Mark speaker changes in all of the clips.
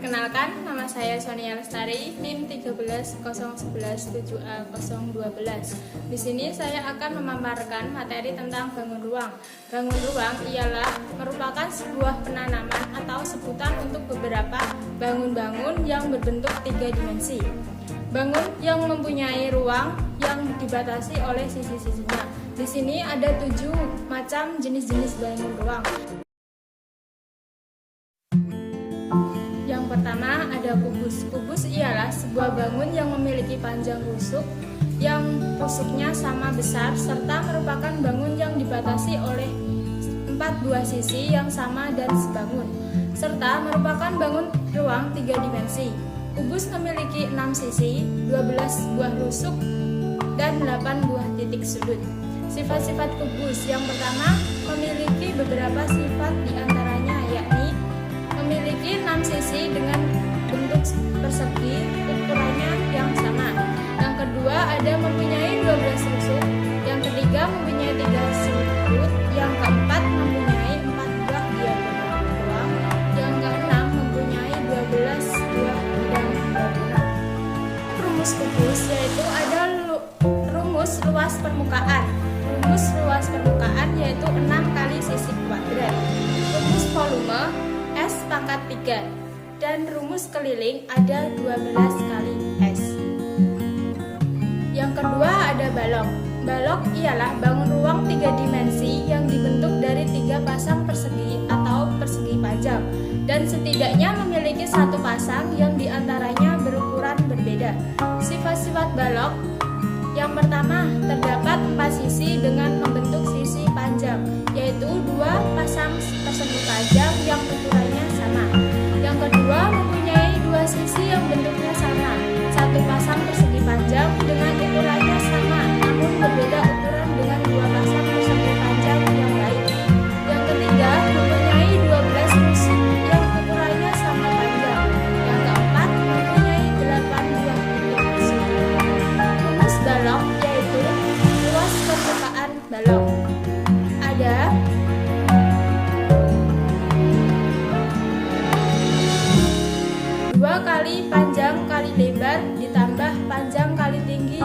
Speaker 1: Perkenalkan, nama saya Sonia Lestari, NIM 13011-7A012. Di sini saya akan memaparkan materi tentang bangun ruang. Bangun ruang ialah merupakan sebuah penanaman atau sebutan untuk beberapa bangun-bangun yang berbentuk 3 dimensi. Bangun yang mempunyai ruang yang dibatasi oleh sisi-sisinya. Di sini ada 7 macam jenis-jenis bangun ruang. Yang pertama ada kubus. Kubus ialah sebuah bangun yang memiliki panjang rusuk yang rusuknya sama besar serta merupakan bangun yang dibatasi oleh 4 buah sisi yang sama dan sebangun, serta merupakan bangun ruang 3 dimensi. Kubus memiliki 6 sisi, 12 buah rusuk, dan 8 buah titik sudut. Sifat-sifat kubus yang pertama memiliki beberapa sifat diantaranya yakni memiliki 6 sisi dengan bentuk persegi, ukurannya yang sama. Yang kedua ada mempunyai 12 rusuk. Yang ketiga mempunyai 3 sudut. Yang keempat mempunyai 4 buah diagonal ruang. Yang keenam mempunyai 12 buah bidang bangunan. Rumus kubus yaitu ada rumus luas permukaan. Rumus luas permukaan yaitu 6 kali sisi kuadrat. Rumus volume S pangkat 3 dan rumus keliling ada 12 kali S. Yang kedua ada balok. Balok ialah bangun ruang 3 dimensi yang dibentuk dari 3 pasang persegi atau persegi panjang dan setidaknya memiliki 1 pasang yang diantaranya berukuran berbeda. Sifat-sifat balok yang pertama terdapat 4 sisi dengan membentuk sisi panjang, yaitu 2 pasang persegi panjang yang ukurannya sama. Yang kedua mempunyai 2 sisi yang bentuknya sama, 1 pasang persegi panjang dengan ukurannya sama, namun berbeda ukuran dengan 2 pasang persegi panjang yang lain. Yang ketiga mempunyai 12 rusuk yang ukurannya sama panjang. Yang keempat mempunyai 8 buah titik sudut. Rumus balok yaitu luas permukaan balok ada 2 kali panjang kali lebar ditambah panjang kali tinggi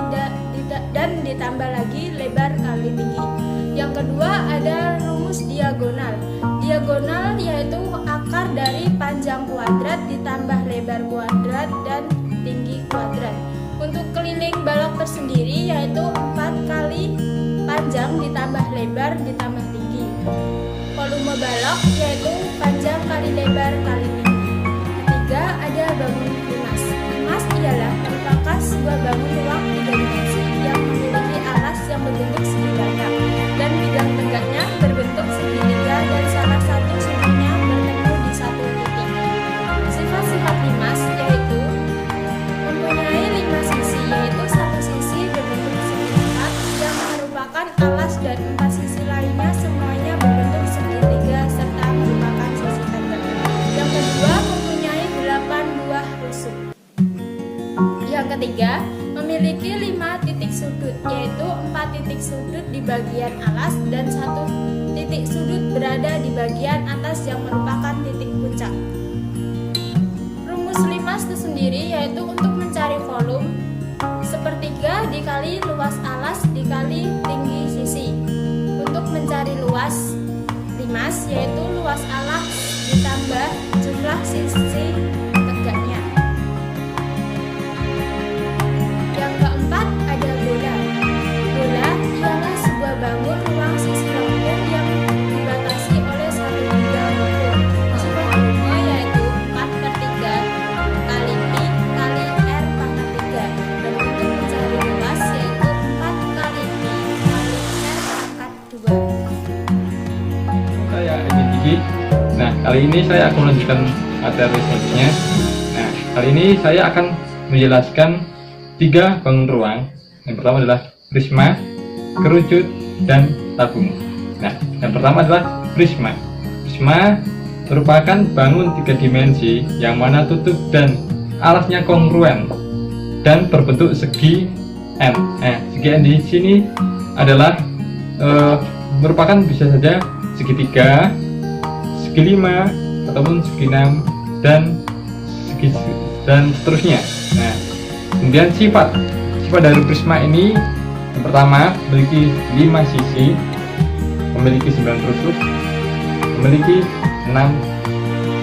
Speaker 1: dan ditambah lagi lebar kali tinggi. Yang kedua ada rumus diagonal. Diagonal yaitu akar dari panjang kuadrat ditambah lebar kuadrat dan tinggi kuadrat. Untuk keliling balok tersendiri yaitu 4 kali panjang ditambah lebar ditambah tinggi. Volume balok yaitu panjang kali lebar kali tinggi. Ketiga ada bangun limas. Limas ialah merupakan sebuah bangun ruang 3 dimensi yang memiliki alas yang berbentuk segi banyak dan bidang tegaknya berbentuk segitiga dan salah satu sudutnya bertemu di satu titik. Sifat-sifat limas yaitu mempunyai 5 sisi, yaitu 1 sisi berbentuk segitiga yang merupakan alas dan 4 sisi lainnya semuanya berbentuk segitiga serta merupakan sisi tegak. Yang kedua mempunyai 8 buah rusuk. Yang ketiga memiliki 5 titik sudut, yaitu 4 titik sudut di bagian alas dan 1 titik sudut berada di bagian atas yang merupakan titik puncak. Rumus limas itu sendiri yaitu untuk mencari volume sepertiga dikali luas alas dikali tinggi sisi. Untuk mencari luas limas yaitu luas alas ditambah jumlah sisi tegaknya. Yang keempat ada bola. Bola ialah sebuah bangun ruang sisi lengkung yang dibatasi oleh 1 bidang lengkung. Sifat volume yaitu 4/3 kali pi kali r pangkat 3 dan untuk mencari luas yaitu 4 kali pi kali r pangkat 2.
Speaker 2: Saya Edi Gigi. Nah, kali ini saya akan melanjutkan materi selanjutnya. Nah, kali ini saya akan menjelaskan 3 bangun ruang. Yang pertama adalah prisma, kerucut, dan tabung. Nah, yang pertama adalah prisma. Prisma merupakan bangun 3 dimensi yang mana tutup dan alasnya kongruen dan berbentuk segi N. Nah, segi N di sini adalah merupakan bisa saja segitiga, segi 5 ataupun segi 6 dan dan seterusnya. Nah, kemudian sifat dari prisma ini yang pertama memiliki 5 sisi, memiliki 9 rusuk, memiliki 6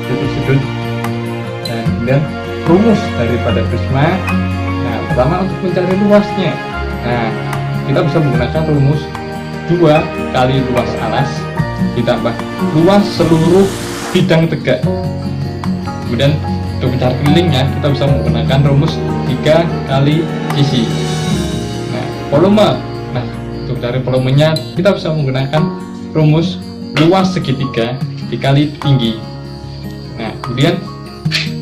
Speaker 2: titik sudut. Dan kemudian rumus daripada prisma, nah pertama untuk mencari luasnya, nah kita bisa menggunakan rumus 2 kali luas alas ditambah luas seluruh bidang tegak. Kemudian untuk mencari kelilingnya kita bisa menggunakan rumus 3 kali sisi. Nah, volume. Nah, untuk dari volumenya kita bisa menggunakan rumus luas segitiga dikali tinggi. Nah, kemudian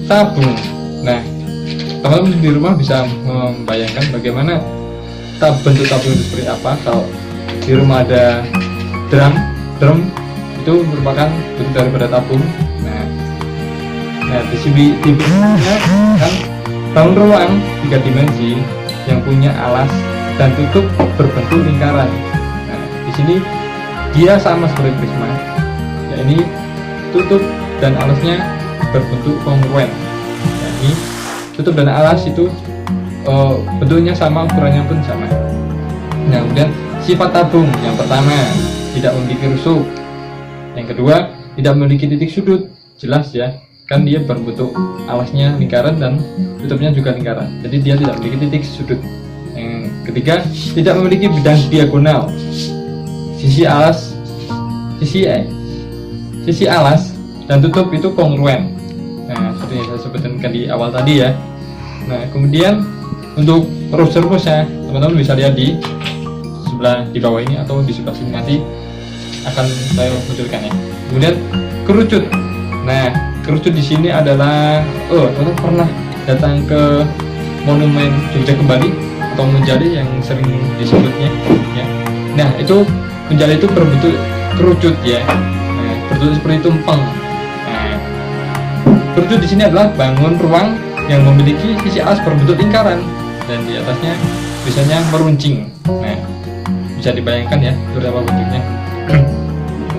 Speaker 2: tabung. Nah, teman-teman di rumah bisa membayangkan bagaimana bentuk tabung itu seperti apa. Kalau di rumah ada drum itu merupakan bentuk daripada tabung. Nah, di sini kan bangun ruang 3 dimensi yang punya alas dan tutup berbentuk lingkaran. Nah, di sini dia sama seperti prisma, yakni tutup dan alasnya berbentuk kongruen. Yakni tutup dan alas itu bentuknya sama, ukurannya pun sama. Nah, kemudian sifat tabung yang pertama tidak memiliki rusuk, yang kedua tidak memiliki titik sudut. Jelas ya, kan dia berbentuk alasnya lingkaran dan tutupnya juga lingkaran, jadi dia tidak memiliki titik sudut. Yang ketiga tidak memiliki bidang diagonal. Sisi alas dan tutup itu kongruen. Nah, seperti yang saya sebutkan di awal tadi ya. Nah, kemudian untuk rumus-rumusnya teman-teman bisa lihat di sebelah di bawah ini atau di sebelah sini, nanti akan saya munculkan ya. Kemudian kerucut. Nah, kerucut di sini adalah teman-teman pernah datang ke Monumen Jogja Kembali atau Munjali yang sering disebutnya ya. Nah, itu Munjali itu berbentuk kerucut ya. Nah, berbentuk seperti tumpeng. Nah, kerucut di sini adalah bangun ruang yang memiliki sisi alas berbentuk lingkaran dan di atasnya biasanya meruncing. Nah, bisa dibayangkan ya beberapa bentuknya.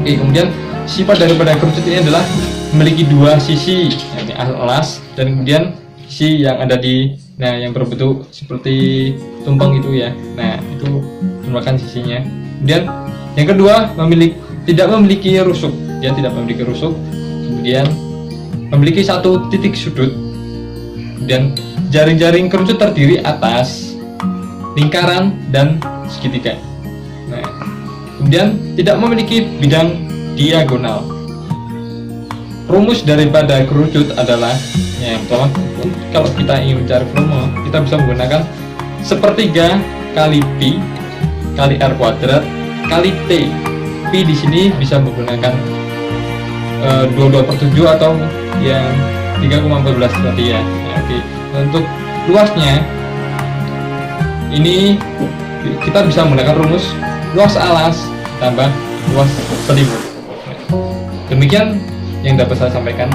Speaker 2: Oke, kemudian sifat daripada kerucut ini adalah memiliki 2 sisi, yakni alas dan kemudian sisi yang ada di yang berbentuk seperti tumpeng itu ya. Nah, itu merupakan sisinya. Kemudian yang kedua tidak memiliki rusuk. Dia tidak memiliki rusuk. Kemudian memiliki 1 titik sudut. Kemudian jaring-jaring kerucut terdiri atas, lingkaran dan segitiga. Nah, kemudian tidak memiliki bidang diagonal. Rumus daripada kerucut adalah yang pertama, kalau kita ingin mencari volume, kita bisa menggunakan 1/3 kali pi kali r kuadrat kali t. Pi di sini bisa menggunakan 22/7 atau yang 3,14 tadi ya. Oke. Untuk luasnya ini kita bisa menggunakan rumus luas alas tambah luas selimut. Demikian yang dapat saya sampaikan.